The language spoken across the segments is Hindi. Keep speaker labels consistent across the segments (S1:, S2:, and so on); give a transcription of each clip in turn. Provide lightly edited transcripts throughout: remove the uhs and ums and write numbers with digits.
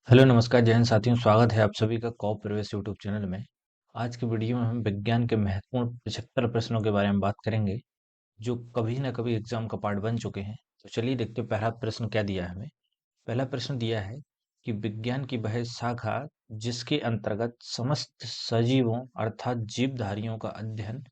S1: हेलो नमस्कार जय हिंद साथियों, स्वागत है आप सभी का कॉप प्रवेश यूट्यूब चैनल में। आज की वीडियो में हम विज्ञान के महत्वपूर्ण 75 प्रश्नों के बारे में बात करेंगे जो कभी ना कभी एग्जाम का पार्ट बन चुके हैं। तो चलिए देखते हैं पहला प्रश्न क्या दिया है हमें। पहला प्रश्न दिया है कि विज्ञान की वह शाखा जिसके अंतर्गत समस्त सजीवों अर्थात जीवधारियों का अध्ययन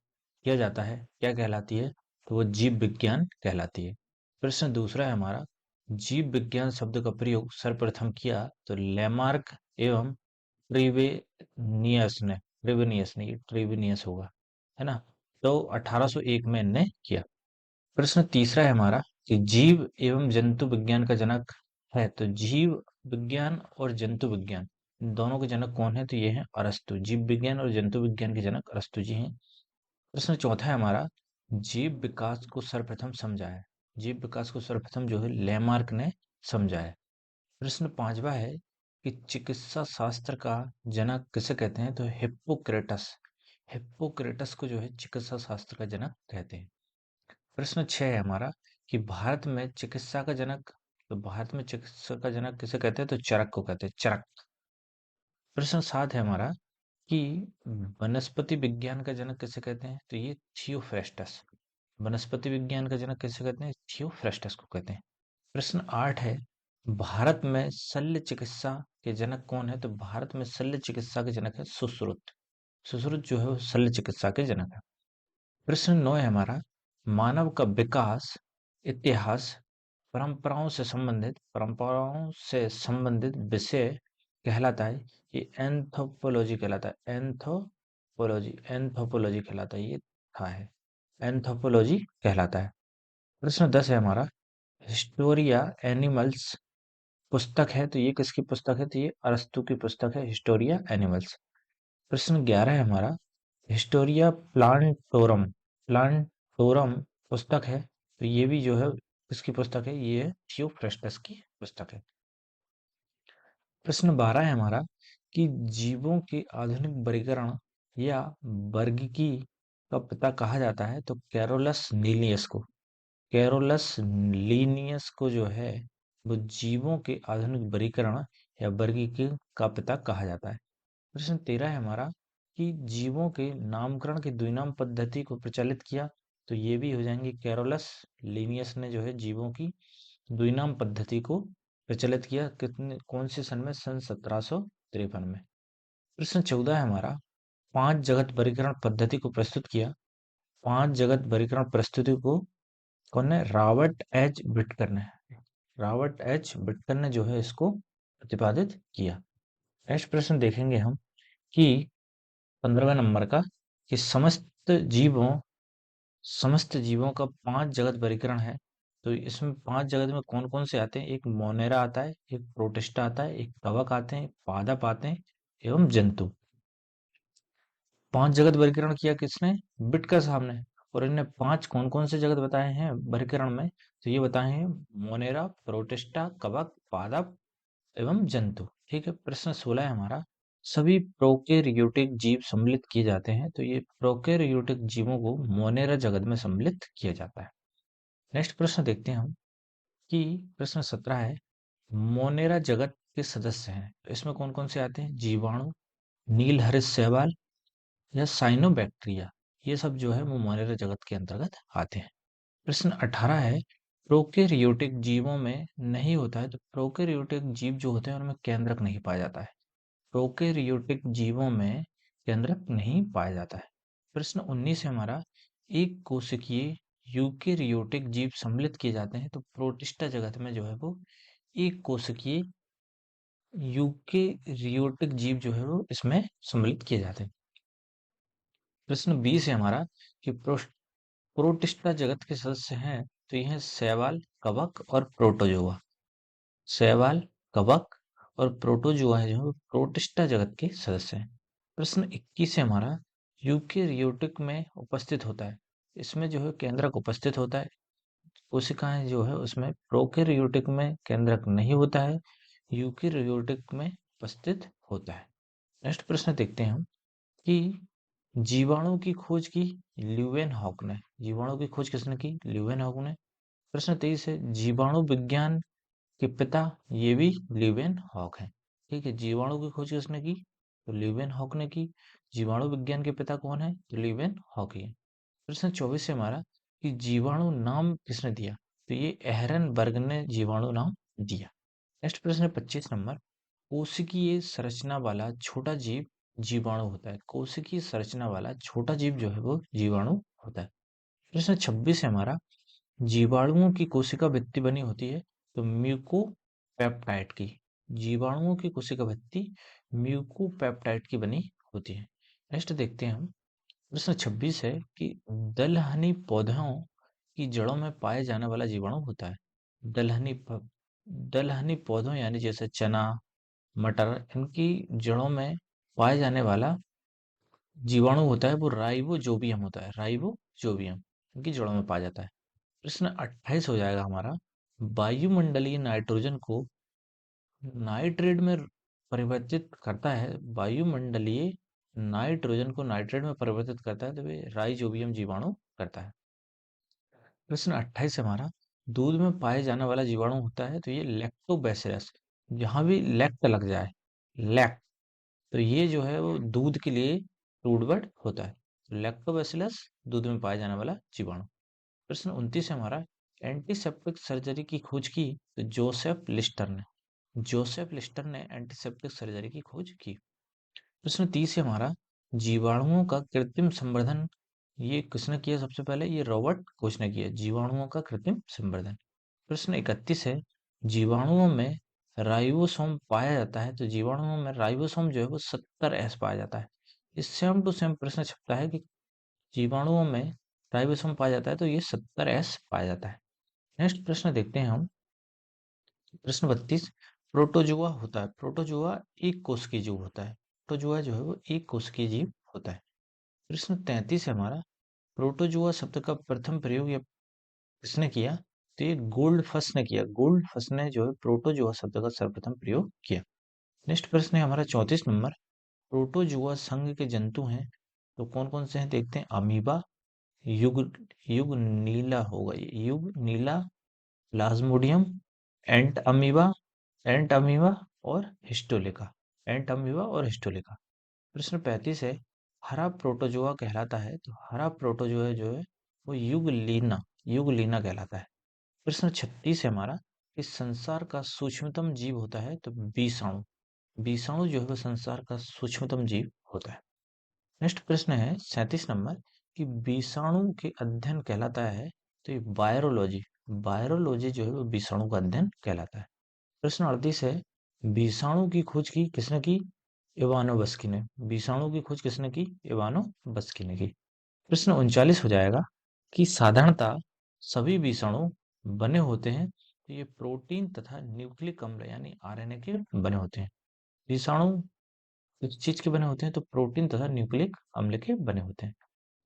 S1: किया जाता है क्या कहलाती है? तो वो जीव विज्ञान कहलाती है। प्रश्न दूसरा है हमारा, जीव विज्ञान शब्द का प्रयोग सर्वप्रथम किया तो लेमार्क एवं ट्रिवेनियस ने, ट्रिवेनियस नहीं ट्रिवेनियस होगा, है ना? तो 1801 में इनने किया। प्रश्न तीसरा है हमारा कि जीव एवं जंतु विज्ञान का जनक है, तो जीव विज्ञान और जंतु विज्ञान इन दोनों के जनक कौन है? तो ये हैं अरस्तु। जीव विज्ञान और जंतु विज्ञान के जनक अरस्तु जी हैं। प्रश्न चौथा है हमारा, जीव विकास को सर्वप्रथम समझाया। जीव विकास को सर्वप्रथम जो है लेमार्क ने समझाया। प्रश्न पांचवा है कि चिकित्सा शास्त्र का जनक किसे कहते हैं? तो हिप्पोक्रेटस। हिप्पोक्रेटस को जो है चिकित्सा शास्त्र का जनक कहते हैं। प्रश्न 6 है हमारा कि भारत में चिकित्सा का जनक, तो भारत में चिकित्सा का जनक किसे कहते हैं? तो चरक को कहते हैं, चरक। प्रश्न 7 है हमारा कि वनस्पति विज्ञान का जनक किसे कहते हैं? तो ये थियोफ्रेस्टस। वनस्पति विज्ञान का जनक किसे कहते हैं? थियोफ्रेस्टस को कहते हैं। प्रश्न 8 है, भारत में शल्य चिकित्सा के जनक कौन है? तो भारत में शल्य चिकित्सा के जनक है सुश्रुत। सुश्रुत जो है वो शल्य चिकित्सा के जनक है। प्रश्न 9 है हमारा, मानव का विकास इतिहास परंपराओं से संबंधित विषय कहलाता है। ये एंथोपोलॉजी कहलाता है। एंथोपोलॉजी कहलाता है। ये था है एंथोपोलॉजी कहलाता है। प्रश्न 10 है हमारा, हिस्टोरिया एनिमल्स पुस्तक है, तो ये किसकी पुस्तक है? तो ये अरस्तु की पुस्तक है, हिस्टोरिया एनिमल्स। प्रश्न 11 है हमारा, हिस्टोरिया प्लांटोरम, प्लांटोरम पुस्तक है, तो ये भी जो है किसकी पुस्तक है? ये थियोफ्रेस्टस की पुस्तक है। प्रश्न 12 है हमारा कि जीवों के आधुनिक वर्गीकरण या वर्गीकी का पिता कहा जाता है, तो कैरोलस लीनियस को। कैरोलस लीनियस को जो है वो जीवों के आधुनिक वर्गीकरण या वर्गीकी का पिता कहा जाता है। प्रश्न 13 है हमारा कि जीवों के नामकरण की द्विनाम पद्धति को प्रचलित किया, तो ये भी हो जाएंगे कैरोलस लीनियस ने जो है जीवों की द्विनाम पद्धति को प्रचलित किया। कितने कौन से सन में? सन 1753 में। प्रश्न 14 है हमारा, पांच जगत वर्गीकरण पद्धति को प्रस्तुत किया। पांच जगत वर्गीकरण प्रस्तुति को कौन ने? रॉबर्ट एच विटकर ने। रॉबर्ट एच विटकर ने जो है इसको प्रतिपादित किया। नेक्स्ट प्रश्न देखेंगे हम कि 15वें नंबर का कि समस्त जीवों का पांच जगत वर्गीकरण है, तो इसमें पांच जगत में कौन कौन से आते हैं? एक मोनेरा आता है, एक प्रोटिस्टा आता है, एक कवक आते हैं, पादप आते हैं एवं जंतु। पांच जगत वर्गीकरण किया किसने? बिटकर साहब ने। और इन्हें पांच कौन कौन से जगत बताए हैं वर्गीकरण में? तो ये बताए हैं मोनेरा, प्रोटिस्टा, कवक, पादप एवं जंतु। ठीक है। प्रश्न 16 है हमारा, सभी प्रोकैरियोटिक जीव सम्मिलित किए जाते हैं, तो ये प्रोकैरियोटिक जीवों को मोनेरा जगत में सम्मिलित किया जाता है। नेक्स्ट प्रश्न देखते हैं हम कि प्रश्न 17 है, मोनेरा जगत के सदस्य हैं, तो इसमें कौन कौन से आते हैं? जीवाणु, नीलहरित शैवाल या साइनोबैक्टीरिया, ये सब जो है वो मोनेरा जगत के अंतर्गत आते हैं। प्रश्न 18 है, प्रोकैरियोटिक जीवों में नहीं होता है, तो प्रोकैरियोटिक जीव जो होते हैं उनमें केंद्रक नहीं पाया जाता है। प्रोकैरियोटिक जीवों में केंद्रक नहीं पाया जाता है। प्रश्न 19 है हमारा, एक कोशिकीय यूकेरियोटिक जीव सम्मिलित किए जाते हैं, तो प्रोटिस्टा जगत में जो है वो एक कोशिकीय यूकेरियोटिक जीव जो है वो इसमें सम्मिलित किए जाते हैं। प्रश्न 20 है हमारा कि प्रोटिस्टा जगत के सदस्य हैं, तो यह है शैवाल, कवक और प्रोटोजोआ। शैवाल, कवक और प्रोटोजोआ है जो है वो प्रोटिस्टा जगत के सदस्य हैं। प्रश्न 21 है हमारा, यूकेरियोटिक में उपस्थित होता है, इसमें जो है केंद्रक उपस्थित होता है। कोशिकाएं जो है उसमें प्रोकैरियोटिक में केंद्रक नहीं होता है, यूकेरियोटिक में उपस्थित होता है। नेक्स्ट प्रश्न देखते हैं हम कि जीवाणु की खोज की ल्यूवेनहॉक ने। जीवाणु की खोज किसने की? ल्यूवेनहॉक ने। प्रश्न 23 है, जीवाणु विज्ञान के पिता, ये भी ल्यूवेनहॉक हैं। ठीक है, जीवाणु की खोज किसने की? तो ल्यूवेन हॉक ने की। जीवाणु विज्ञान के पिता कौन है? तो ल्यूवेन हॉक ही है। प्रश्न 24 है हमारा कि जीवाणु नाम किसने दिया? तो ये एहरनबर्ग ने जीवाणु नाम दिया। नेक्स्ट प्रश्न है 25 नंबर। कोशिकीय संरचना वाला छोटा जीव जीवाणु होता है। कोशिकीय संरचना वाला छोटा जीव जो है वो जीवाणु होता है। प्रश्न 26 है हमारा, जीवाणुओं की कोशिका भित्ति बनी होती है तो म्यूकोपेप्टाइड की। जीवाणुओं की कोशिका भित्ति म्यूकोपेप्टाइड की बनी होती है। नेक्स्ट देखते हैं हम। प्रश्न 26 है कि दलहनी पौधों की जड़ों में पाए जाने वाला जीवाणु होता है। दलहनी दलहनी पौधों यानी जैसे चना, मटर, इनकी जड़ों में पाए जाने वाला जीवाणु होता है वो राइबोजोबियम होता है। राइबोजोबियम इनकी जड़ों में पाया जाता है। प्रश्न 28 हो जाएगा हमारा, वायुमंडलीय नाइट्रोजन को नाइट्रेट में परिवर्तित करता है। वायुमंडलीय नाइट्रोजन को नाइट्रेट में परिवर्तित करता है तो वे राइजोबियम जीवाणु करता है। प्रश्न 28 हमारा, दूध में पाए जाने वाला जीवाणु होता है तो ये लैक्टोबैसिलस। जहां भी लैक्ट लग जाए, लैक्ट, तो ये जो है वो दूध के लिए रूट वर्ड होता है। लैक्टोबैसिलस दूध में पाया जाने वाला जीवाणु। प्रश्न 29 है हमारा, एंटीसेप्टिक सर्जरी की खोज की तो जोसेफ लिस्टर ने। जोसेफ लिस्टर ने एंटीसेप्टिक सर्जरी की खोज की। प्रश्न 30 है हमारा, जीवाणुओं का कृत्रिम संवर्धन ये किसने किया? सबसे पहले ये रॉबर्ट कोच ने किया, जीवाणुओं का कृत्रिम संवर्धन। प्रश्न 31 है, जीवाणुओं में राइबोसोम पाया जाता है तो जीवाणुओं में राइबोसोम जो है वो 70S पाया जाता है। इस सेम टू सेम प्रश्न छपता है कि जीवाणुओं में राइबोसोम पाया जाता है तो ये 70S पाया जाता है। नेक्स्ट प्रश्न देखते हैं हम। प्रश्न 32, प्रोटोजुआ होता है। प्रोटोजुआ एक कोशिकीय जीव होता है। प्रोटोजुआ जो है वो एक कोशिकीय जीव होता है। प्रश्न 33 है हमारा, प्रोटोजुआ शब्द का प्रथम प्रयोग या किसने किया? तो ये गोल्डफस ने किया। गोल्डफस ने जो है प्रोटोजुआ शब्द का सर्वप्रथम प्रयोग किया। नेक्स्ट प्रश्न है हमारा 34 नंबर, प्रोटोजुआ संघ के जंतु हैं तो कौन कौन से हैं देखते हैं। अमीबा, युग युग नीला होगा ये, युग नीला, प्लाज्मोडियम, एंट अमीबा, एंट अमीबा और हिस्टोलिका। एंट अमीबा और हिस्टोलिका। प्रश्न 35 है, हरा प्रोटोजोआ कहलाता है तो हरा प्रोटोजोआ जो है वो युगलीना कहलाता है। प्रश्न 36 है हमारा, इस संसार का सूक्ष्मतम जीव होता है तो विषाणु। विषाणु जो है वो संसार का सूक्ष्मतम जीव होता है। नेक्स्ट प्रश्न है 37 नंबर कि विषाणु के अध्ययन कहलाता है तो ये वायरोलॉजी। वायरोलॉजी जो है वो विषाणु का अध्ययन कहलाता है। प्रश्न 38 है, विषाणु की खोज की किसने की? इवानो बस्की ने। विषाणु की खोज किसने की? इवानो बस्की ने की। प्रश्न 39 हो जाएगा कि साधारणतः सभी विषाणु बने होते हैं तो ये प्रोटीन तथा न्यूक्लिक अम्ल यानी आरएनए के बने होते हैं। विषाणु किस चीज के बने होते हैं? तो प्रोटीन तथा न्यूक्लिक अम्ल के बने होते हैं।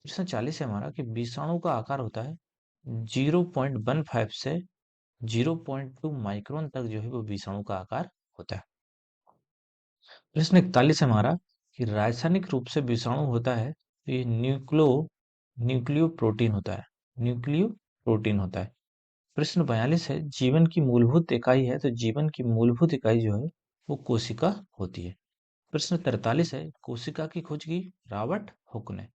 S1: प्रश्न 40 है हमारा कि विषाणु का आकार होता है 0.15 से 0.2 माइक्रोन तक जो है वो विषाणु का आकार होता है। प्रश्न 41 है हमारा कि रासायनिक रूप से विषाणु होता है तो ये न्यूक्लियो प्रोटीन होता है। न्यूक्लियो प्रोटीन होता है। प्रश्न 42 है, जीवन की मूलभूत इकाई है तो जीवन की मूलभूत इकाई जो है वो कोशिका होती है। प्रश्न 43 है, कोशिका की खोज की रॉबर्ट हुक ने।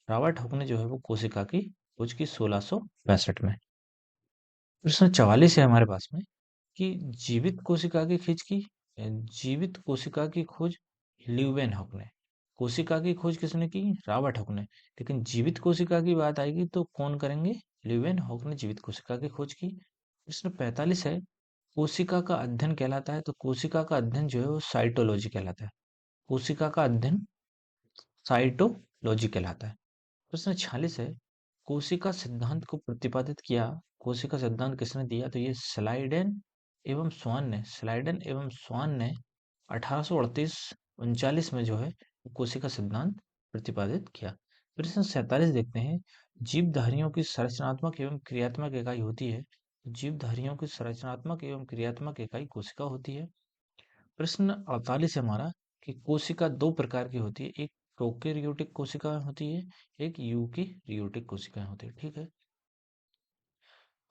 S1: रॉबर्ट हुक ने जो है वो कोशिका की खोज की 1665 में। प्रश्न 44 है हमारे पास में कि जीवित कोशिका की खोज की जीवित कोशिका की खोज ल्यूवेन हक ने। कोशिका की खोज किसने की? रॉबर्ट हक ने। लेकिन जीवित कोशिका की बात आएगी तो कौन करेंगे? ल्यूवेन हक ने जीवित कोशिका की खोज की। प्रश्न 45 है, कोशिका का अध्ययन कहलाता है तो कोशिका का अध्ययन जो है वो साइटोलॉजी कहलाता है। कोशिका का अध्ययन साइटोलॉजी कहलाता है। प्रश्न 46 है, कोशिका सिद्धांत को प्रतिपादित किया। कोशिका सिद्धांत किसने दिया? तो ये स्लाइडन एवं स्वान ने 1838 39 में जो है कोशिका सिद्धांत प्रतिपादित किया। प्रश्न 47 देखते हैं, जीवधारियों की संरचनात्मक एवं क्रियात्मक इकाई होती है। जीवधारियों की संरचनात्मक एवं क्रियात्मक इकाई कोशिका होती है। प्रश्न 48 है हमारा कि कोशिका दो प्रकार की होती है, एक प्रोकैरियोटिक कोशिका होती है, एक यूकेरियोटिक कोशिकाएं होती है। ठीक है।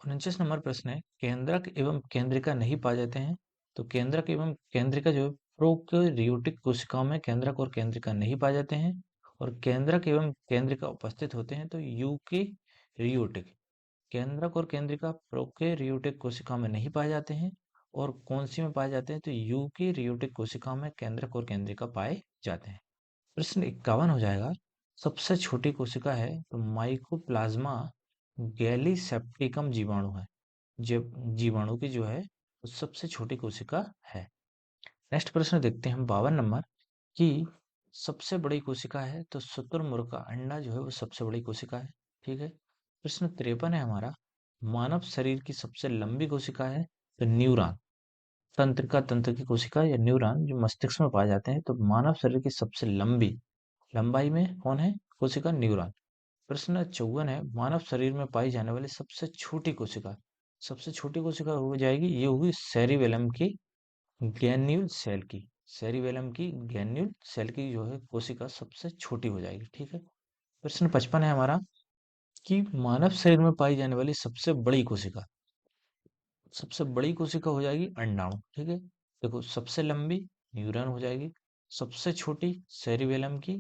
S1: 49 नंबर प्रश्न है, केंद्रक एवं केंद्रिका नहीं पाए जाते हैं तो केंद्रक एवं केंद्रिका जो है प्रोकैरियोटिक कोशिकाओं में केंद्रक और केंद्रिका नहीं पाए जाते हैं, और केंद्रक एवं केंद्रिका उपस्थित होते हैं तो यूकेरियोटिक। केंद्रक और केंद्रिका प्रोकैरियोटिक कोशिकाओं में नहीं पाए जाते हैं, और कौन सी में पाए जाते हैं तो यूकेरियोटिक कोशिकाओं में केंद्रक और केंद्रिका पाए जाते हैं। प्रश्न 51 हो जाएगा, सबसे छोटी कोशिका है तो माइकोप्लाज्मा गैलीसेप्टिकम जीवाणु है। जब जीवाणु की जो है वो सबसे छोटी कोशिका है। नेक्स्ट प्रश्न देखते हैं हम 52 नंबर कि सबसे बड़ी कोशिका है तो शुतुरमुर्ग का अंडा जो है वो सबसे बड़ी कोशिका है। ठीक है। प्रश्न 53 है हमारा, मानव शरीर की सबसे लंबी कोशिका है तो न्यूरॉन। तंत्रिका तंत्र की कोशिका या न्यूरॉन जो मस्तिष्क में पाए जाते हैं, तो मानव शरीर की सबसे लंबी लंबाई में कौन है कोशिका? न्यूरॉन। प्रश्न 54 है, मानव शरीर में पाई जाने वाली सबसे छोटी कोशिका। सबसे छोटी कोशिका हो जाएगी, ये होगी सेरिबेलम की ग्रैन्यूल सेल की। सेरिबेलम की ग्रैन्यूल सेल की जो है कोशिका सबसे छोटी हो जाएगी। ठीक है। प्रश्न 55 है हमारा कि मानव शरीर में पाई जाने वाली सबसे बड़ी कोशिका। सबसे बड़ी कोशिका हो जाएगी अंडाणु। ठीक है। देखो, सबसे लंबी न्यूरॉन हो जाएगी, सबसे छोटी सेरिबेलम की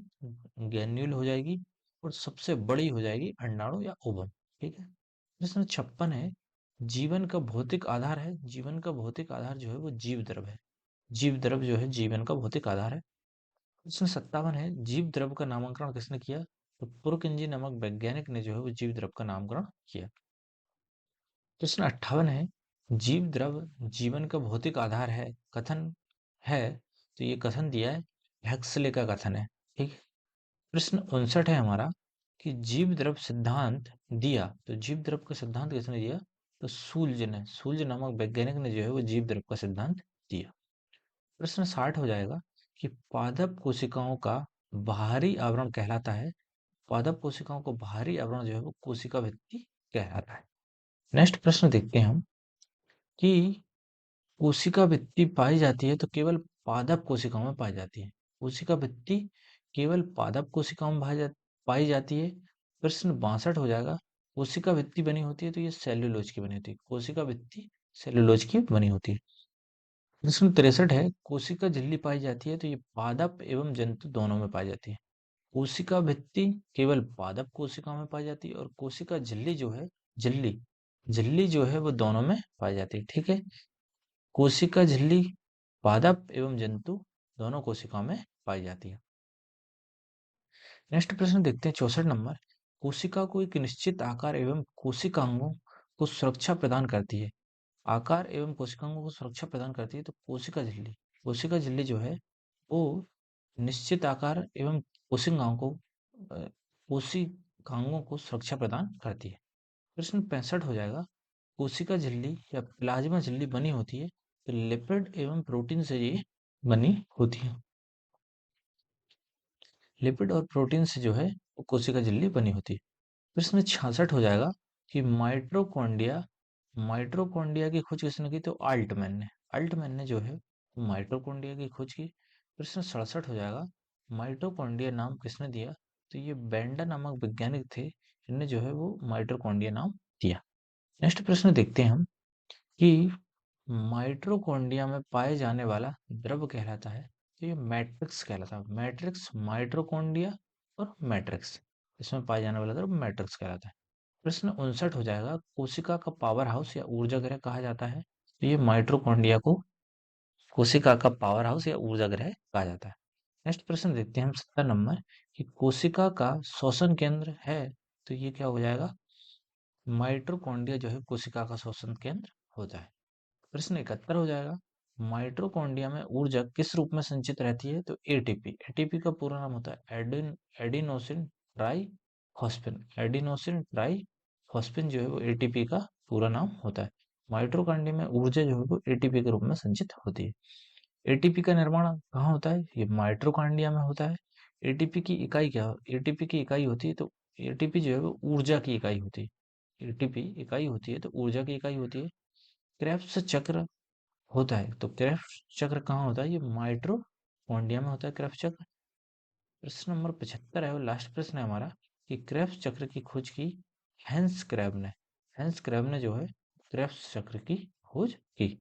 S1: ग्रैन्यूल हो जाएगी, और सबसे बड़ी हो जाएगी अंडाणु या ओवम। ठीक है। प्रश्न 56 है, जीवन का भौतिक आधार है। जीवन का भौतिक आधार जो है वो जीव द्रव है। जीव द्रव जो है जीवन का भौतिक आधार है। प्रश्न 57 है, जीव द्रव का नामकरण किसने किया? तो पुरकिंजी नामक वैज्ञानिक ने जो है वो जीव द्रव का नामकरण किया। प्रश्न 58 है, जीव द्रव जीवन का भौतिक आधार है, कथन है, तो ये कथन दिया है, हक्सले का कथन है। ठीक है। प्रश्न 59 है हमारा कि जीव द्रव सिद्धांत दिया, तो जीव द्रव का सिद्धांत किसने दिया? तो सूल्ज ने, सूल्ज नामक वैज्ञानिक ने जो है वो जीव द्रव का सिद्धांत दिया। प्रश्न 60 हो जाएगा कि पादप कोशिकाओं का बाहरी आवरण कहलाता है। पादप कोशिकाओं को बाहरी आवरण जो है वो कोशिका भित्ति कहलाता है। नेक्स्ट प्रश्न देखते हैं हम कि कोशिका भित्ति पाई जाती है तो केवल पादप कोशिकाओं में पाई जाती है। कोशिका भित्ति केवल पादप कोशिकाओं में पाई जाती है। प्रश्न 62 हो जाएगा, कोशिका भित्ति बनी होती है तो ये सेल्यूलोज की बनी होती है। कोशिका भित्ति सेल्यूलोज की बनी होती है। प्रश्न 63 है, कोशिका झिल्ली पाई जाती है तो ये पादप एवं जंतु दोनों में पाई जाती है। कोशिका भित्ति केवल पादप कोशिकाओं में पाई जाती है, और कोशिका झिल्ली जो है, झिल्ली झिल्ली जो है वो दोनों में पाई जाती है। ठीक है। कोशिका झिल्ली पादप एवं जंतु दोनों कोशिकाओं में पाई जाती है। नेक्स्ट प्रश्न देखते हैं 64 नंबर, कोशिका को एक निश्चित आकार एवं कोशिकांगों को सुरक्षा प्रदान करती है। आकार एवं कोशिकांगों को सुरक्षा प्रदान करती है तो कोशिका झिल्ली। कोशिका झिल्ली जो है वो निश्चित आकार एवं कोशिकाओं को कोशिकांगों को सुरक्षा प्रदान करती है। प्रश्न 65 हो जाएगा, कोशिका झिल्ली या प्लाज्मा झिल्ली बनी होती है तो लिपिड एवं प्रोटीन से ये बनी होती है। लिपिड और प्रोटीन से जो है वो कोशिका झिल्ली बनी होती है। प्रश्न 66 हो जाएगा कि माइटोकॉन्ड्रिया माइटोकॉन्ड्रिया की खोज किसने की? तो अल्टमैन ने। अल्टमैन ने जो है माइटोकॉन्ड्रिया की खोज की। प्रश्न 67 हो जाएगा, माइटोकॉन्ड्रिया नाम किसने दिया? तो ये बेंडा नामक वैज्ञानिक थे जिनने जो है वो माइटोकॉन्ड्रिया नाम दिया। नेक्स्ट प्रश्न देखते हैं हम कि माइटोकॉन्ड्रिया में पाए जाने वाला द्रव कहलाता है, तो ये मैट्रिक्स कहलाता है। मैट्रिक्स, माइटोकॉन्ड्रिया और मैट्रिक्स, इसमें पाए जाने वाला द्रव मैट्रिक्स कहलाता है। प्रश्न 59 हो जाएगा, कोशिका का पावर हाउस या ऊर्जा गृह कहा जाता है, तो ये माइटोकॉन्ड्रिया को कोशिका का पावर हाउस या ऊर्जा गृह कहा जाता है। नेक्स्ट प्रश्न देखते हैं हम 70 नंबर कि कोशिका का श्वसन केंद्र है, तो ये क्या हो जाएगा? माइटोकॉन्ड्रिया जो है कोशिका का श्वसन केंद्र होता है। प्रश्न 71 हो जाएगा, माइटोकॉन्ड्रिया में ऊर्जा किस रूप में संचित रहती है? तो एटीपी। एटीपी का पूरा नाम होता है एडिनोसिन ट्राई फॉस्फेन। एडिनोसिन ट्राई फॉस्फेन जो है वो एटीपी का पूरा नाम होता है। माइटोकॉन्ड्रिया में ऊर्जा जो है वो एटीपी के रूप में संचित होती है। एटीपी का निर्माण कहाँ होता है? ये माइटोकॉन्ड्रिया में होता है। एटीपी की इकाई क्या? एटीपी की इकाई होती है तो एटीपी जो है वो ऊर्जा की इकाई होती है। एटीपी इकाई होती है तो ऊर्जा की इकाई होती है। क्रेब्स चक्र होता है तो क्रेब्स चक्र कहाँ होता है? ये माइटोकॉन्ड्रिया में होता है क्रेब्स चक्र। प्रश्न नंबर 75 है, वो लास्ट प्रश्न है हमारा कि क्रेब्स चक्र की खोज की हैंस क्रैब ने। हैंस क्रैब ने जो है क्रेब्स चक्र की खोज की।